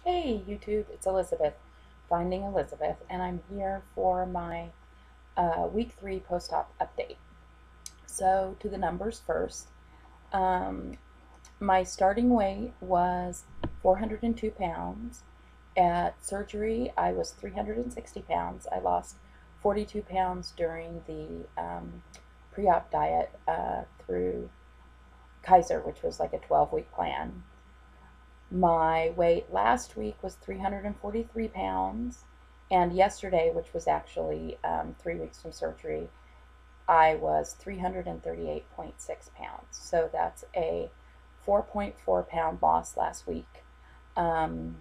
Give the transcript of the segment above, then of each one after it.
Hey YouTube, it's Elizabeth, Finding Elizabeth, and I'm here for my week 3 post-op update. So, to the numbers first. Um, my starting weight was 402 pounds. At surgery, I was 360 pounds. I lost 42 pounds during the pre-op diet through Kaiser, which was like a 12-week plan. My weight last week was 343 pounds, and yesterday, which was actually 3 weeks from surgery, I was 338.6 pounds. So that's a 4.4 pound loss last week, um,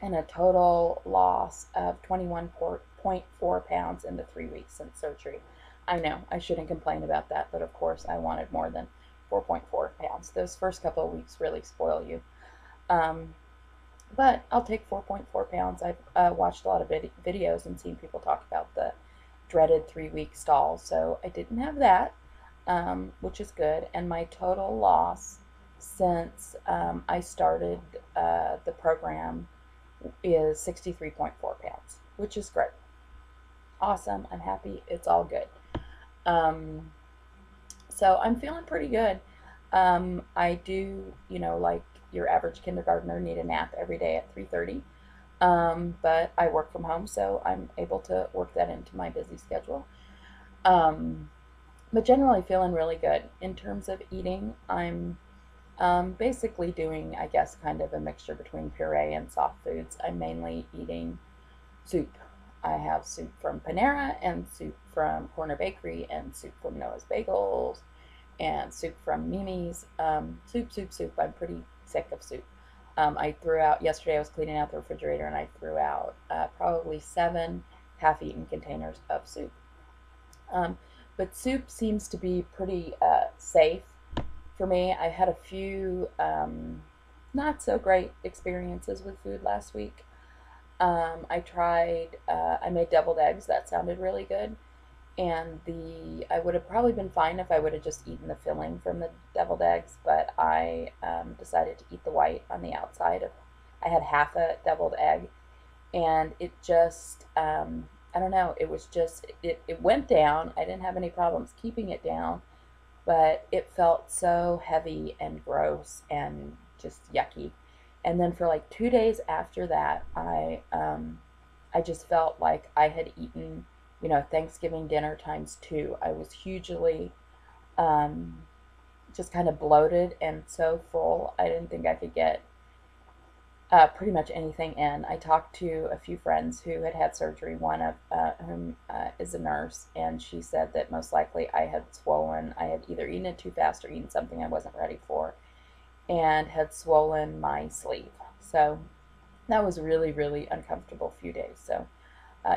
and a total loss of 21.4 pounds in the 3 weeks since surgery. I know I shouldn't complain about that, but of course I wanted more than 4.4 pounds. Those first couple of weeks really spoil you. Um, but I'll take 4.4 pounds. I've watched a lot of videos and seen people talk about the dreaded 3 week stall. So I didn't have that, which is good. And my total loss since I started the program is 63.4 pounds, which is great. Awesome. I'm happy. It's all good. Um, so I'm feeling pretty good. I do, like your average kindergartner, need a nap every day at 3:30. But I work from home, so I'm able to work that into my busy schedule. Um, but generally feeling really good. In terms of eating, I'm basically doing, I guess, kind of a mixture between puree and soft foods. I'm mainly eating soup. I have soup from Panera and soup from Corner Bakery and soup from Noah's Bagels and soup from Mimi's. Soup, soup, soup. I'm pretty sick of soup. I threw out, yesterday I was cleaning out the refrigerator and I threw out probably 7 half eaten containers of soup. Um, but soup seems to be pretty safe for me. I had a few not so great experiences with food last week. I made deviled eggs. That sounded really good. And I would have probably been fine if I would have just eaten the filling from the deviled eggs, but I decided to eat the white on the outside. I had half a deviled egg, and it just, I don't know, it was just, it went down. I didn't have any problems keeping it down, but it felt so heavy and gross and just yucky. And then for like 2 days after that, I just felt like I had eaten, Thanksgiving dinner times two. I was hugely um, just kind of bloated and so full. I didn't think I could get pretty much anything in. I talked to a few friends who had had surgery, one of whom is a nurse, and she said that most likely I had swollen. I had either eaten it too fast or eaten something I wasn't ready for, and had swollen my sleeve. So that was really, really uncomfortable few days. So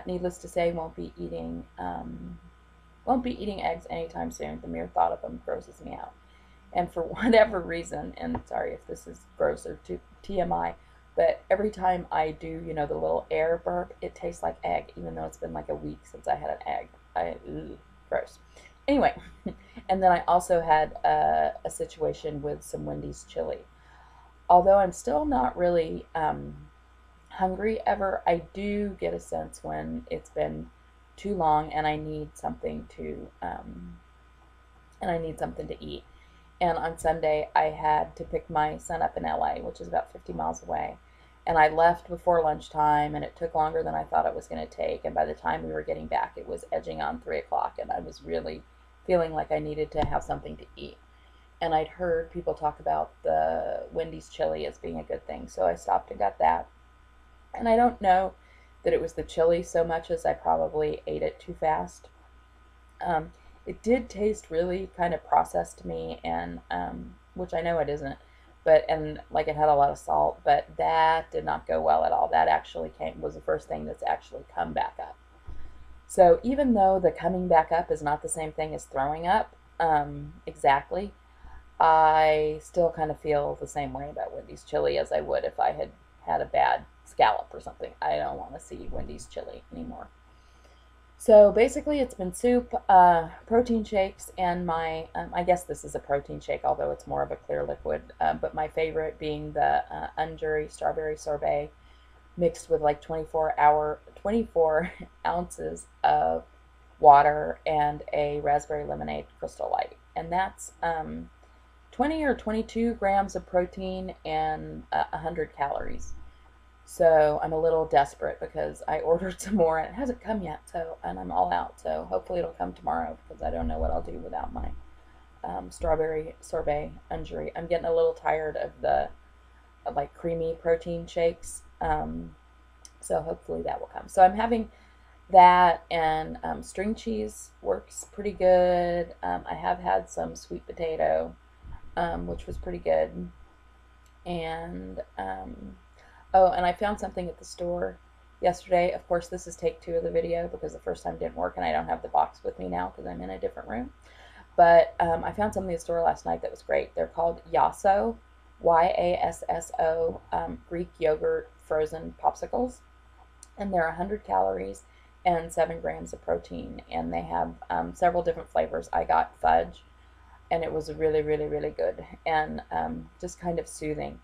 needless to say, won't be eating eggs anytime soon. The mere thought of them grosses me out. And for whatever reason, and sorry if this is gross or too TMI, but every time I do, the little air burp, it tastes like egg, even though it's been like a week since I had an egg. Gross. Anyway, and then I also had a situation with some Wendy's chili. Although I'm still not really hungry ever, I do get a sense when it's been too long and I need something to eat. And on Sunday, I had to pick my son up in LA, which is about 50 miles away. And I left before lunchtime, and it took longer than I thought it was going to take. And by the time we were getting back, it was edging on 3 o'clock, and I was really feeling like I needed to have something to eat. And I'd heard people talk about the Wendy's chili as being a good thing, so I stopped and got that. And I don't know that it was the chili so much as I probably ate it too fast. Um, it did taste really kind of processed to me, and which I know it isn't, but and like it had a lot of salt, but that did not go well at all. That actually was the first thing that's actually come back up. So even though the coming back up is not the same thing as throwing up, exactly, I still kind of feel the same way about Wendy's chili as I would if I had had a bad scallop or something. I don't want to see Wendy's chili anymore. So basically, it's been soup, protein shakes, and I guess this is a protein shake, although it's more of a clear liquid, but my favorite being the Unduri strawberry sorbet, mixed with like 24 ounces of water and a raspberry lemonade Crystal Light. And that's 20 or 22 grams of protein and 100 calories. So I'm a little desperate because I ordered some more and it hasn't come yet. So, and I'm all out. So hopefully it'll come tomorrow because I don't know what I'll do without my strawberry sorbet injury. I'm getting a little tired of the like creamy protein shakes. So hopefully that will come. So I'm having that, and string cheese works pretty good. I have had some sweet potato, which was pretty good. And oh, and I found something at the store yesterday. Of course, this is take 2 of the video because the first time didn't work and I don't have the box with me now because I'm in a different room. But I found something at the store last night that was great. They're called Yasso, Yasso, Greek yogurt frozen popsicles. And they're 100 calories and 7 grams of protein. And they have several different flavors. I got fudge, and it was really, really, really good and just kind of soothing.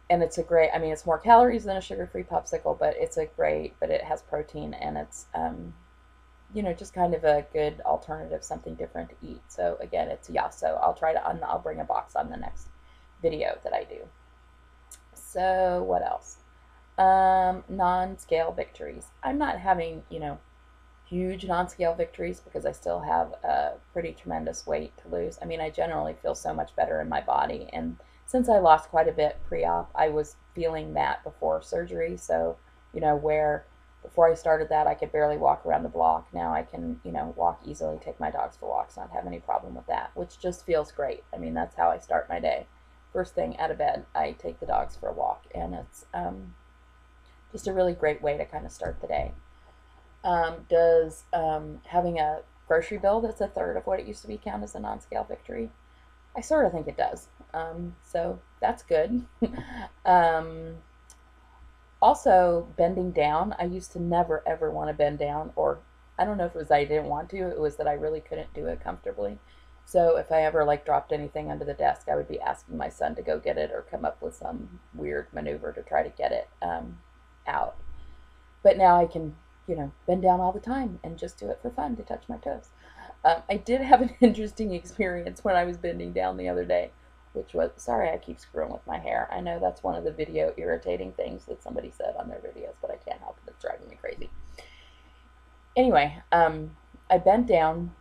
And it's a great, I mean, it's more calories than a sugar-free popsicle, but it's a great, but it has protein, and it's, you know, just kind of a good alternative, something different to eat. So again, it's Yasso. I'll bring a box on the next video that I do. So what else? Non-scale victories. I'm not having, you know, huge non-scale victories because I still have a pretty tremendous weight to lose. I mean, I generally feel so much better in my body, and since I lost quite a bit pre-op, I was feeling that before surgery. So, you know, where before I started that, I could barely walk around the block. Now I can, you know, walk easily, take my dogs for walks, not have any problem with that, which just feels great. I mean, that's how I start my day. First thing out of bed, I take the dogs for a walk, and it's just a really great way to kind of start the day. Does having a grocery bill that's a third of what it used to be count as a non-scale victory? I sort of think it does. So that's good. Also, bending down. I used to never ever want to bend down, or I don't know if it was that I didn't want to, it was that I really couldn't do it comfortably. So if I ever like dropped anything under the desk, I would be asking my son to go get it or come up with some weird maneuver to try to get it out. But now I can, you know, bend down all the time and just do it for fun to touch my toes. I did have an interesting experience when I was bending down the other day, which was, sorry, I keep screwing with my hair. I know that's one of the video irritating things that somebody said on their videos, but I can't help it. It's driving me crazy. Anyway, I bent down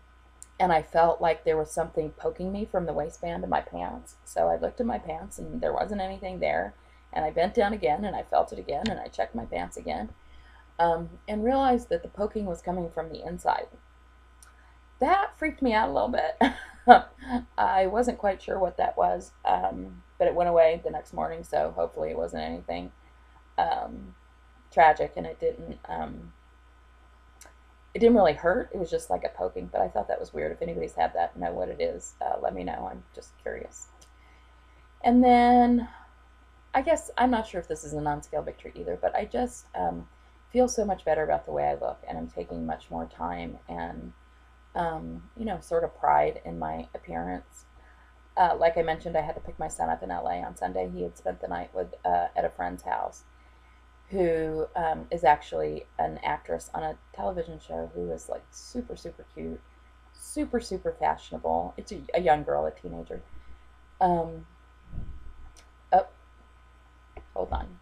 and I felt like there was something poking me from the waistband of my pants. So I looked at my pants and there wasn't anything there. And I bent down again and I felt it again and I checked my pants again, and realized that the poking was coming from the inside. That freaked me out a little bit. I wasn't quite sure what that was, but it went away the next morning, so hopefully it wasn't anything tragic, and it didn't really hurt. It was just like a poking, but I thought that was weird. If anybody's had that, know what it is, let me know. I'm just curious. And then I guess I'm not sure if this is a non-scale victory either, but I just feel so much better about the way I look, and I'm taking much more time and you know, sort of pride in my appearance. Like I mentioned, I had to pick my son up in LA on Sunday. He had spent the night at a friend's house who is actually an actress on a television show who is like super, super cute, super, super fashionable. It's a young girl, a teenager. Oh, hold on.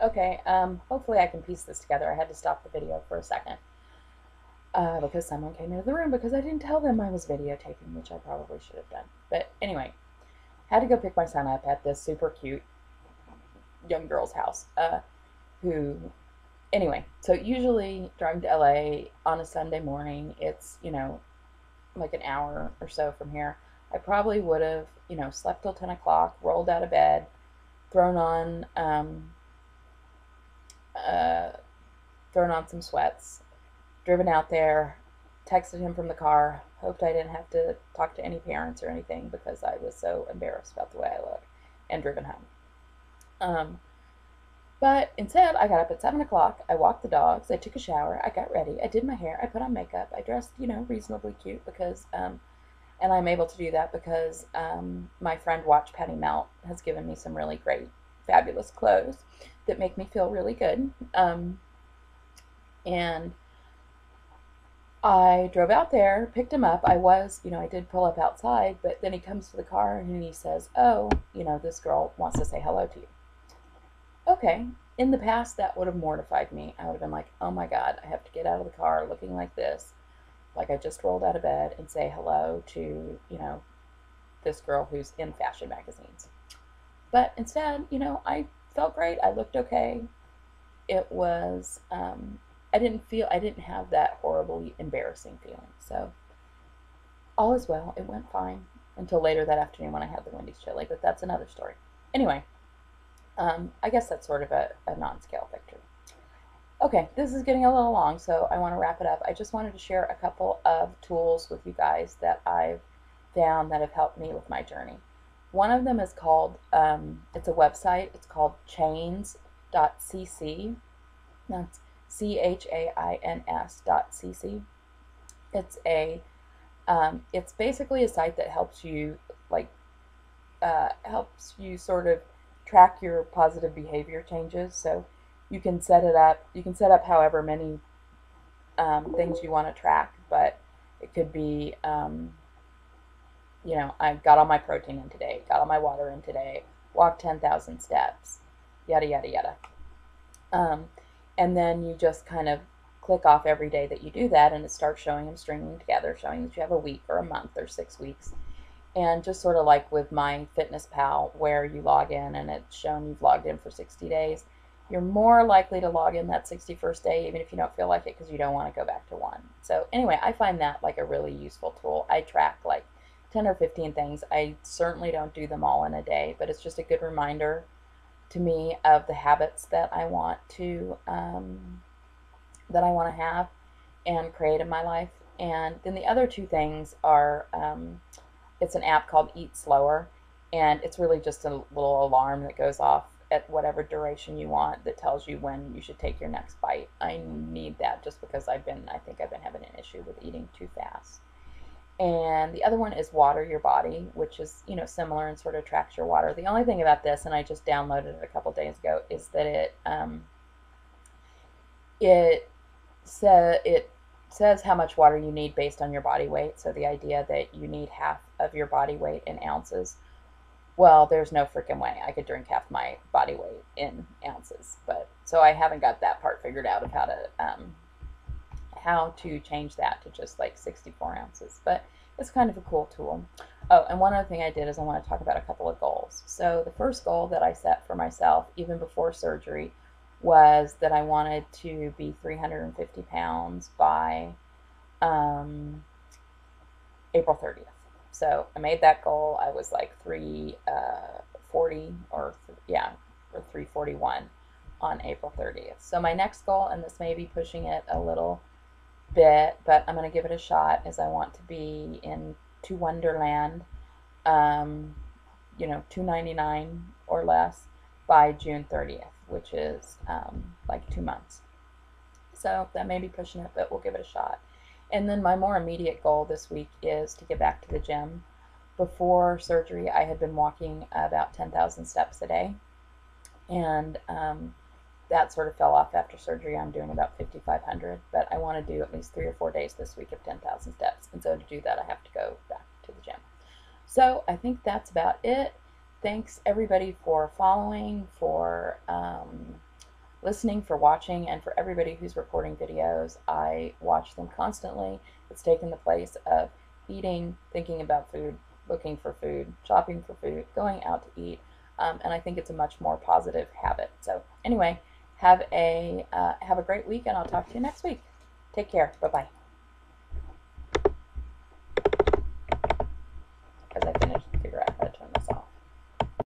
Okay, hopefully I can piece this together. I had to stop the video for a second because someone came into the room because I didn't tell them I was videotaping, which I probably should have done. But anyway, had to go pick my son up at this super cute young girl's house anyway, so usually driving to LA on a Sunday morning, it's, you know, like an hour or so from here. I probably would have, you know, slept till 10 o'clock, rolled out of bed, thrown on some sweats, driven out there, texted him from the car, hoped I didn't have to talk to any parents or anything because I was so embarrassed about the way I look, and driven home. But instead, I got up at 7 o'clock. I walked the dogs. I took a shower. I got ready. I did my hair. I put on makeup. I dressed, reasonably cute because, and I'm able to do that because my friend Watch Patty Melt has given me some really great, fabulous clothes that make me feel really good. And I drove out there, picked him up. I did pull up outside, but then he comes to the car and he says, "Oh, this girl wants to say hello to you." Okay. In the past, that would have mortified me. I would have been like, oh my God, I have to get out of the car looking like this, like I just rolled out of bed, and say hello to, this girl who's in fashion magazines. But instead, I felt great. I looked okay. It was, I didn't have that horribly embarrassing feeling. So all is well. It went fine until later that afternoon when I had the Wendy's chili, but that's another story. Anyway, I guess that's sort of a non-scale victory. Okay, this is getting a little long, so I want to wrap it up. I just wanted to share a couple of tools with you guys that I've found that have helped me with my journey. One of them is called, it's a website, it's called chains.cc. That's chains.cc. It's basically a site that helps you, helps you sort of track your positive behavior changes. So you can set it up. You can set up however many things you want to track, but it could be, I got all my protein in today, got all my water in today, walked 10,000 steps, yada, yada, yada. And then you just kind of click off every day that you do that, and it starts showing them stringing together, showing that you have a week or a month or 6 weeks. And just sort of like with my Fitness Pal, where you log in and it's shown you've logged in for 60 days, you're more likely to log in that 61st day, even if you don't feel like it, because you don't want to go back to one. So anyway, I find that like a really useful tool. I track like 10 or 15 things. I certainly don't do them all in a day, but it's just a good reminder to me of the habits that I want to have and create in my life. And then the other two things are, it's an app called Eat Slower, and it's really just a little alarm that goes off at whatever duration you want that tells you when you should take your next bite. I need that just because I think I've been having an issue with eating too fast. And the other one is Water Your Body, which is, similar and sort of tracks your water. The only thing about this, and I just downloaded it a couple days ago, is that it says how much water you need based on your body weight. So the idea that you need half of your body weight in ounces, well, there's no freaking way I could drink half my body weight in ounces. But so I haven't got that part figured out of how to change that to just like 64 ounces. But it's kind of a cool tool. Oh, and one other thing I did is I want to talk about a couple of goals. So the first goal that I set for myself, even before surgery, was that I wanted to be 350 pounds by April 30th. So I made that goal. I was like 340 or 341 on April 30th. So my next goal, and this may be pushing it a little bit, but I'm going to give it a shot, is I want to be in To Wonderland, 299 or less by June 30th, which is like 2 months. So that may be pushing it, but we'll give it a shot. And then my more immediate goal this week is to get back to the gym. Before surgery, I had been walking about 10,000 steps a day, and that sort of fell off after surgery. I'm doing about 5,500, but I want to do at least 3 or 4 days this week of 10,000 steps, and so to do that, I have to go back to the gym. So I think that's about it. Thanks everybody for following, for listening, for watching, and for everybody who's recording videos. I watch them constantly. It's taken the place of eating, thinking about food, looking for food, shopping for food, going out to eat, and I think it's a much more positive habit. So anyway, have a great week, and I'll talk to you next week. Take care. Bye-bye.